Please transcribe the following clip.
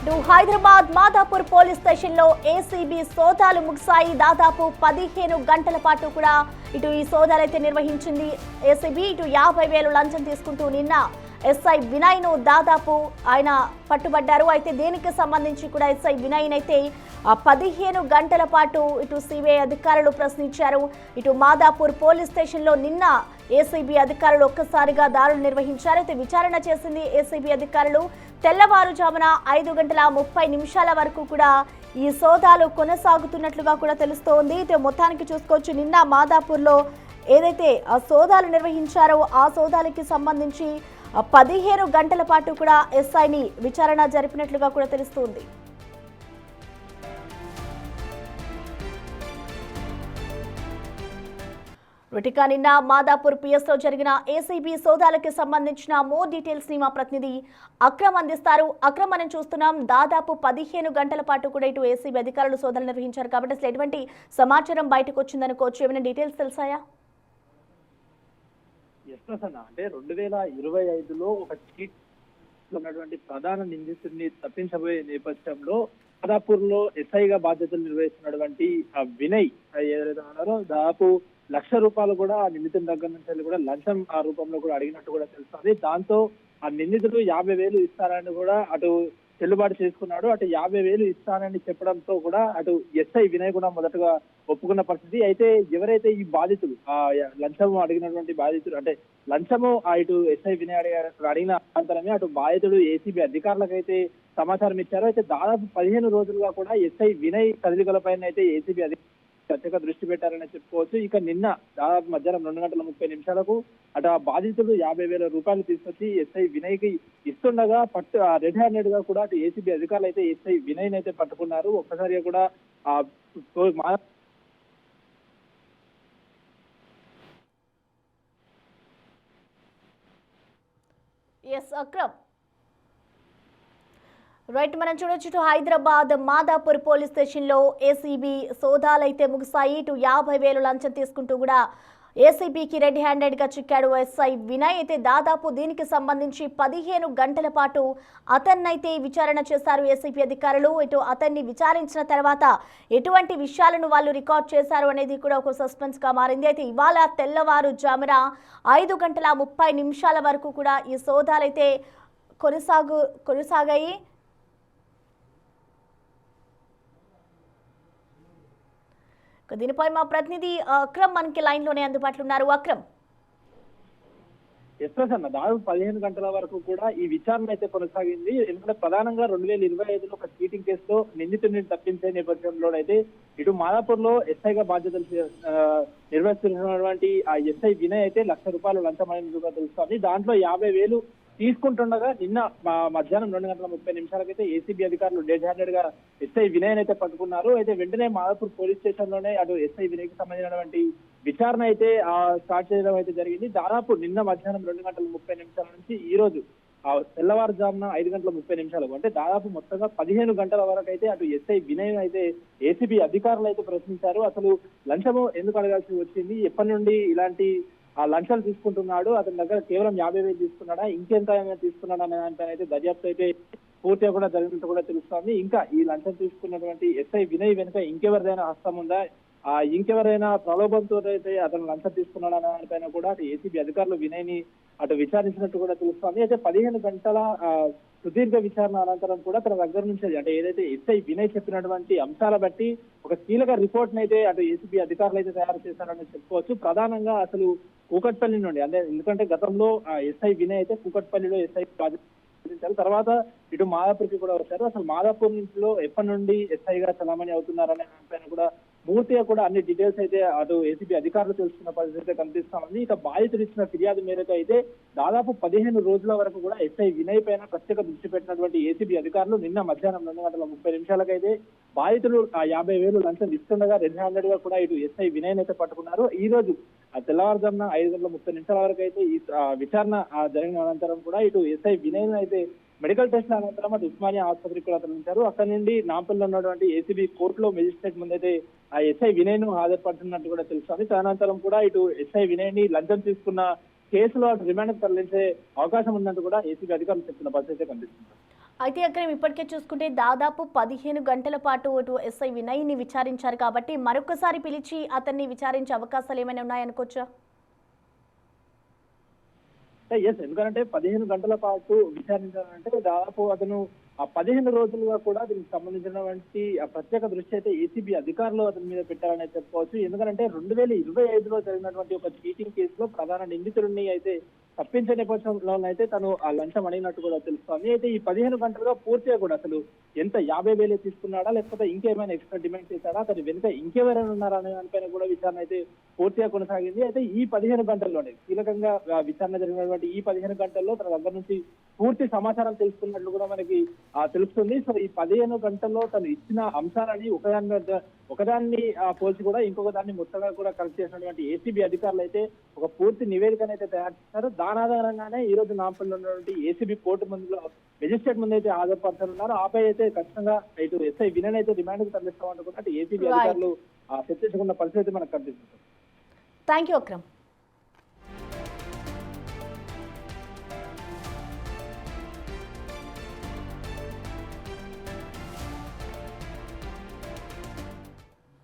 Hyderabad Madhapur police station లో ACB సోదాలు ముగిశాయి. దాదాపు 15 గంటల పాటు కూడా ఇటు ఈ సోదాలైతే నిర్వహించింది ఏసీబీ. ఇటు 50,000 లంచం తీసుకుంటూ నిన్న ఎస్ఐ వినయ్ ను దాదాపు ఆయన పట్టుబడ్డారు. అయితే దీనికి సంబంధించి కూడా ఎస్ఐ వినయ్ అయితే 15 గంటల పాటు ఇటు సిబిఐ అధికారులు ప్రశ్నించారు. ఇటు మాదాపూర్ పోలీస్ స్టేషన్ లో నిన్న ఏసీబీ అధికారులు ఒక్కసారిగా దాడులు నిర్వహించారు. అయితే విచారణ చేసింది ఏసీబీ అధికారులు. తెల్లవారుజామున 5:30 వరకు కూడా ఈ సోదాలు కొనసాగుతున్నట్లుగా కూడా తెలుస్తోంది. అయితే మొత్తానికి చూసుకోవచ్చు, నిన్న మాదాపూర్లో ఏదైతే ఆ సోదాలు నిర్వహించారో ఆ సోదాలకి సంబంధించి 15 గంటల పాటు కూడా ఎస్ఐని విచారణ జరిపినట్లుగా కూడా తెలుస్తోంది. రుటికా నిన్న మాదాపూర్ పిఎస్ లో జరిగిన ఏసీబీ సోదాలకి సంబంధించిన మోర్ డీటెయిల్స్ ని మా ప్రతినిధి అక్రమ్ అందిస్తారు. అక్రమ్, మనం చూస్తున్నాం దాదాపు 15 గంటల పాటు కూడా ఇటు ఏసీబీ అధికారులు సోదాలు నిర్వహించారు కాబట్టి అసలు ఎటువంటి సమాచారం బయటకు వచ్చిందనుకోవచ్చు, ఏమైనా డీటెయిల్స్ తెలుసాయా? అంటే 2025లో ఒక చీట్ ఉన్నటువంటి ప్రధాన నిందితుడిని తప్పించబోయే నేపథ్యంలో మాదాపూర్ లో ఎస్ఐగా బాధ్యతలు నిర్వహిస్తున్నటువంటి వినయ్ ఏదైతే ఉన్నారో దాదాపు ₹1,00,000 కూడా ఆ నిందితుడి దగ్గర నుంచి కూడా లంచం ఆ రూపంలో కూడా అడిగినట్టు కూడా తెలుస్తుంది. దాంతో ఆ నిందితుడు 50,000 ఇస్తారని కూడా అటు చెల్లుబాటు చేసుకున్నాడు. అటు 50,000 ఇస్తానని చెప్పడంతో కూడా అటు ఎస్ఐ వినయ్ కూడా మొదటగా ఒప్పుకున్న పరిస్థితి. అయితే ఎవరైతే ఈ బాధితుడు ఆ లంచము అడిగినటువంటి బాధితుడు అంటే లంచము ఇటు ఎస్ఐ వినయ్ అడిగిన అనంతరమే అటు బాధితుడు ఏసీబీ అధికారులకైతే సమాచారం ఇచ్చారు. అయితే దాదాపు 15 రోజులుగా కూడా ఎస్ఐ వినయ్ కదలికలపైన అయితే ఏసీబీ ప్రత్యేక దృష్టి పెట్టారని చెప్పుకోవచ్చు. ఇక నిన్న దాదాపు మధ్యాహ్నం 2:30 అటు ఆ బాధితుడు ₹50,000 తీసుకొచ్చి ఎస్ఐ వినయ్ కి ఇస్తుండగా రెడ్ హ్యాండెడ్ గా కూడా అటు ఏసీబీ అధికారులు అయితే ఎస్ఐ వినయ్ అయితే పట్టుకున్నారు. ఒక్కసారిగా కూడా రైట్, మనం చూడొచ్చు హైదరాబాద్ మాదాపూర్ పోలీస్ స్టేషన్ లో ఏసీబీ సోదాలు అయితే ముగిశాయి. ఇటు 50,000 లంచం తీసుకుంటూ కూడా ఏసీబీకి రెడ్ హ్యాండెడ్ గా చిక్కాడు ఎస్ఐ వినయ్. అయితే దాదాపు దీనికి సంబంధించి 15 గంటల పాటు అతన్నైతే విచారణ చేశారు ఏసీబీ అధికారులు. ఇటు అతన్ని విచారించిన తర్వాత ఎటువంటి విషయాలను వాళ్ళు రికార్డ్ చేశారు అనేది కూడా ఒక సస్పెన్స్ గా మారింది. అయితే ఇవాళ తెల్లవారుజామున 5:30 వరకు కూడా ఈ సోదాలైతే కొనసాగాయి. దీనిపై మా ప్రతినిధి అక్రమ్ మనకి లైన్ లోనే అందుబాటులో ఉన్నారు. అక్రమ్, అన్న దాదాపు 15 గంటల వరకు కూడా ఈ విచారణ అయితే కొనసాగింది. ఎందుకంటే ప్రధానంగా 2025లో ఒక చీటింగ్ కేసులో నిందితుడిని తప్పించే నేపథ్యంలో అయితే ఇటు మాదాపూర్ లో ఎస్ఐగా బాధ్యతలు నిర్వహిస్తున్నటువంటి ఆ ఎస్ఐ వినయ్ అయితే ₹1,00,000 లంచం అనేది తెలుస్తోంది. దాంట్లో 50,000 తీసుకుంటుండగా నిన్న మధ్యాహ్నం 2:30 అయితే ఏసీబీ అధికారులు రెడ్ హ్యాండెడ్ గా ఎస్ఐ వినయ్ అయితే పట్టుకున్నారు. అయితే వెంటనే మాదాపూర్ పోలీస్ స్టేషన్ లోనే అటు ఎస్ఐ వినయ్ కి సంబంధించినటువంటి విచారణ అయితే స్టార్ట్ చేయడం అయితే జరిగింది. దాదాపు నిన్న మధ్యాహ్నం 2:30 నుంచి ఈ రోజు తెల్లవారుజామున 5:30 అంటే దాదాపు మొత్తంగా 15 గంటల వరకు అయితే అటు ఎస్ఐ వినయ్ అయితే ఏసీబీ అధికారులు అయితే ప్రశ్నించారు. అసలు లంచము ఎందుకు అడగాల్సి వచ్చింది, ఎప్పటి నుండి ఇలాంటి లంచాలు తీసుకుంటున్నాడు, అతని దగ్గర కేవలం 50,000 తీసుకున్నాడా, ఇంకెంత తీసుకున్నాడా అనే దానిపైన అయితే దర్యాప్తు అయితే పూర్తిగా కూడా జరిగినట్టు కూడా తెలుస్తోంది. ఇంకా ఈ లంచం తీసుకున్నటువంటి ఎస్ఐ వినయ్ వెనుక ఇంకెవరిదైనా హస్తం ఉందా, ఇంకెవరైనా ప్రలోభంతో అయితే అతను లంచం తీసుకున్నాడు అనే దానిపైన కూడా అటు ఏసీబీ అధికారులు వినయ్ ని అటు విచారించినట్టు కూడా తెలుస్తోంది. అయితే 15 గంటల సుదీర్ఘ విచారణ అనంతరం కూడా తన దగ్గర నుంచి అంటే ఏదైతే ఎస్ఐ వినయ్ చెప్పినటువంటి అంశాల బట్టి ఒక కీలక రిపోర్ట్ అయితే అటు ఏసీబీ అధికారులు అయితే తయారు చేశారని చెప్పుకోవచ్చు. ప్రధానంగా అసలు కూకట్పల్లి నుండి అంటే ఎందుకంటే గతంలో ఎస్ఐ వినయ్ అయితే కూకట్పల్లిలో ఎస్ఐ తర్వాత ఇటు మాదాపూర్కి కూడా వచ్చారు. అసలు మాదాపూర్ నుంచిలో ఎప్పటి నుండి ఎస్ఐగా చలామణి అవుతున్నారనే దానిపైన కూడా పూర్తిగా కూడా అన్ని డీటెయిల్స్ అయితే అటు ఏసీబీ అధికారులు తెలుసుకున్న పరిస్థితి అయితే కనిపిస్తా ఉంది. ఇక బాధితులు ఇచ్చిన ఫిర్యాదు మేరకు అయితే దాదాపు 15 రోజుల వరకు కూడా ఎస్ఐ వినయ్ పైన ప్రత్యేక దృష్టి పెట్టినటువంటి ఏసీబీ అధికారులు నిన్న మధ్యాహ్నం 2:30 అయితే బాధితులు 50,000 లంచం ఇస్తుండగా రెడ్ హ్యాండెడ్ గా కూడా ఇటు ఎస్ఐ వినయ్ అయితే పట్టుకున్నారు. ఈ రోజు తెల్లవారుజామున 5:30 వరకు అయితే ఈ విచారణ జరిగిన అనంతరం కూడా ఇటు ఎస్ఐ వినయ్ అయితే మెడికల్ టెస్ట్ అనంతరం అటు ఉస్మానియా ఆసుపత్రికి కూడా తరలించారు. అక్కడి నుండి నాంపల్లిలో ఉన్నటువంటి ఏసీబీ కోర్టులో మెజిస్ట్రేట్ ముందైతే ఆ ఎస్ఐ వినయ్ ను హాజరుపడుతున్నట్టు కూడా తెలుస్తుంది. తదనంతరం కూడా ఇటు ఎస్ఐ వినయ్ ని లంచం తీసుకున్న కేసులో అటు రిమాండ్ తరలించే అవకాశం ఉన్నట్టు కూడా ఏసీబీ అధికారులు చెప్తున్న పరిస్థితి కనిపిస్తుంది. అయితే అక్రమ్ ఇప్పటికే చూసుకుంటే దాదాపు 15 గంటల పాటు ఇటు ఎస్ఐ వినయ్ని విచారించారు కాబట్టి మరొకసారి పిలిచి అతన్ని విచారించే అవకాశాలు ఏమైనా ఉన్నాయనుకోవచ్చా? ఎస్, ఎందుకంటే 15 గంటల పాటు విచారించాలంటే దాదాపు అతను ఆ 15 రోజులుగా కూడా దీనికి సంబంధించినటువంటి ఆ ప్రత్యేక దృష్టి అయితే ఏసీబీ అధికారులు అతని మీద పెట్టారని చెప్పుకోవచ్చు. ఎందుకంటే 2025లో జరిగినటువంటి ఒక చీటింగ్ కేసులో ప్రధాన నిందితుడిని అయితే తప్పించే నేపథ్యంలో అయితే తను ఆ లంచం అడిగినట్టు కూడా తెలుస్తోంది. అయితే ఈ 15 గంటలుగా పూర్తిగా కూడా అసలు ఎంత 50,000 తీసుకున్నాడా లేకపోతే ఇంకేమైనా ఎక్స్ట్రా డిమాండ్ చేశాడా, అతని వెనుక ఇంకెవరైనా ఉన్నారా అనే దానిపైన కూడా విచారణ అయితే పూర్తిగా కొనసాగింది. అయితే ఈ 15 గంటల్లోనే కీలకంగా విచారణ జరిగినటువంటి ఈ 15 గంటల్లో తన దగ్గర నుంచి పూర్తి సమాచారం తెలుసుకున్నట్లు కూడా మనకి తెలుస్తుంది. సో ఈ 15 గంటల్లో తను ఇచ్చిన అంశాలని ఒకదాన్ని పోల్చి కూడా ఇంకొక దాన్ని మొత్తగా కూడా కలెక్ట్ చేసినటువంటి ఏసీబీ అధికారులు అయితే ఒక పూర్తి నివేదికను అయితే తయారు చేశారు. దాని ఆధారంగానే ఈ రోజు నాంపల్లిలో ఉన్నటువంటి ఏసీబీ కోర్టు ముందులో మెజిస్ట్రేట్ ముందు అయితే హాజరుపరచనున్నారు. ఆపై అయితే ఖచ్చితంగా ఇటు ఎస్ఐ వినయ్ అయితే రిమాండ్ కు తరలిస్తామంటూ కూడా ఏసీబీ అధికారులు చర్చించుకున్న పరిస్థితి మనకు కనిపిస్తుంది. Thank you Akram.